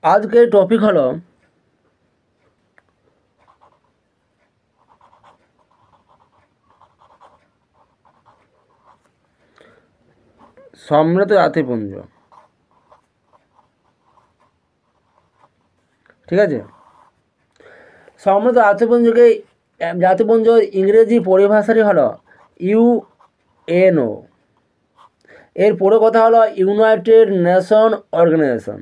আজকের টপিক হলো সম্মিলিত জাতিপুঞ্জ। ঠিক আছে, সম্মিলিত জাতিপুঞ্জের ইংরেজি পরিভাষাটি হলো ইউএনও। এর পুরো কথা হলো ইউনাইটেড নেশন অর্গানাইজেশন।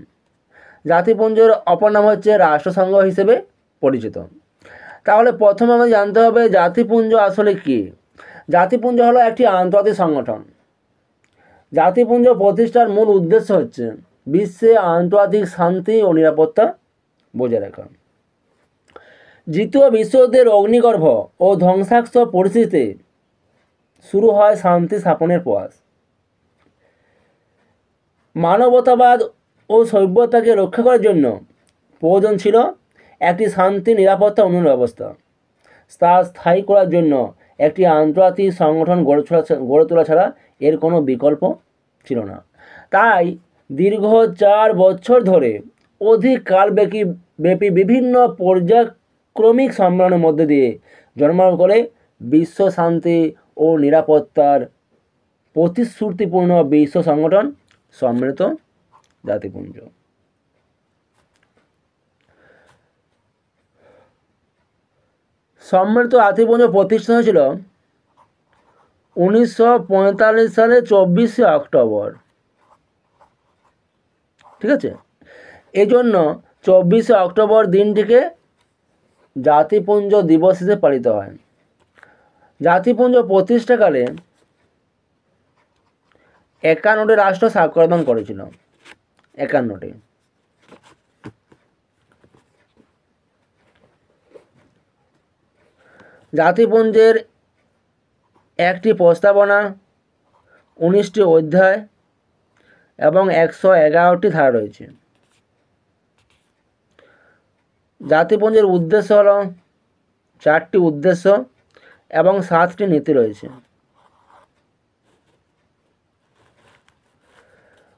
জাতিপুঞ্জের অপর নাম হচ্ছে রাষ্ট্রসংঘ হিসেবে পরিচিত। তাহলে প্রথমে আমাদের জানতে হবে জাতিপুঞ্জ আসলে কী। জাতিপুঞ্জ হলো একটি আন্তর্জাতিক সংগঠন। জাতিপুঞ্জ প্রতিষ্ঠার মূল উদ্দেশ্য হচ্ছে বিশ্বে আন্তর্জাতিক শান্তি ও নিরাপত্তা বজায় রাখা। দ্বিতীয় বিশ্বযুদ্ধের অগ্নিগর্ভ ও ধ্বংসাত্মক পরিস্থিতিতে শুরু হয় শান্তি স্থাপনের প্রয়াস। মানবতাবাদ ও সভ্যতাকে রক্ষা করার জন্য প্রয়োজন ছিল একটি শান্তি নিরাপত্তা উন্নয়ন ব্যবস্থা। তা স্থায়ী করার জন্য একটি আন্তর্জাতিক সংগঠন গড়ে তোলা ছাড়া এর কোনো বিকল্প ছিল না। তাই দীর্ঘ 4 বছর ধরে অধিক কালব্যাপী বিভিন্ন পর্যায়ক্রমিক সম্মেলনের মধ্যে দিয়ে জন্মগ্রহণ করে বিশ্ব শান্তি ও নিরাপত্তার প্রতিশ্রুতিপূর্ণ বিশ্ব সংগঠন সম্মিলিত জাতিপুঞ্জ। সম্মিলিত জাতিপুঞ্জ প্রতিষ্ঠা হয়েছিল 1945 সালে 24শে অক্টোবর। ঠিক আছে, এই জন্য 24শে অক্টোবর দিনটিকে জাতিপুঞ্জ দিবস হিসেবে পালিত হয়। জাতিপুঞ্জ প্রতিষ্ঠাকালে 51টি রাষ্ট্র স্বাক্ষরদান করেছিল। 51টি। জাতিপুঞ্জের একটি প্রস্তাবনা, 19টি অধ্যায় এবং 111টি ধারা রয়েছে। জাতিপুঞ্জের উদ্দেশ্য হলো 4টি উদ্দেশ্য এবং 7টি নীতি রয়েছে।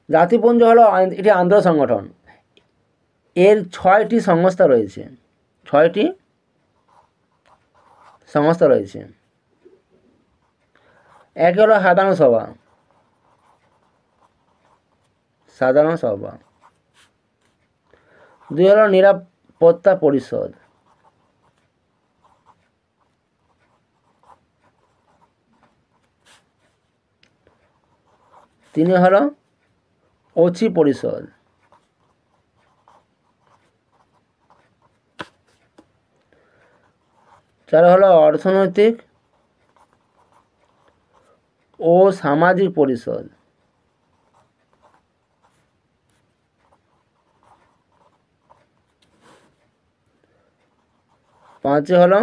জাতিপুঞ্জ হলো এটি আন্তর্জাতিক সংগঠন। এর 6টি সংস্থা রয়েছে। 6টি সংস্থা রয়েছে। এক হলো সাধারণ সভা। 2 হলো নিরাপত্তা পরিষদ। 3 হলো অচি পরিষদ। 4 হলো অর্থনৈতিক ও সামাজিক পরিষদ। 5 হলো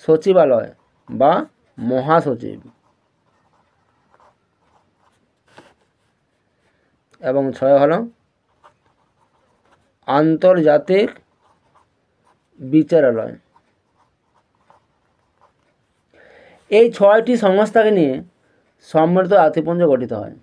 সচিবালয় বা মহাসচিব। এবং 6 হলো আন্তর্জাতিক বিচারালয়। এই 6টি সংস্থাকে নিয়ে সম্মিলিত জাতিপুঞ্জ গঠিত হয়।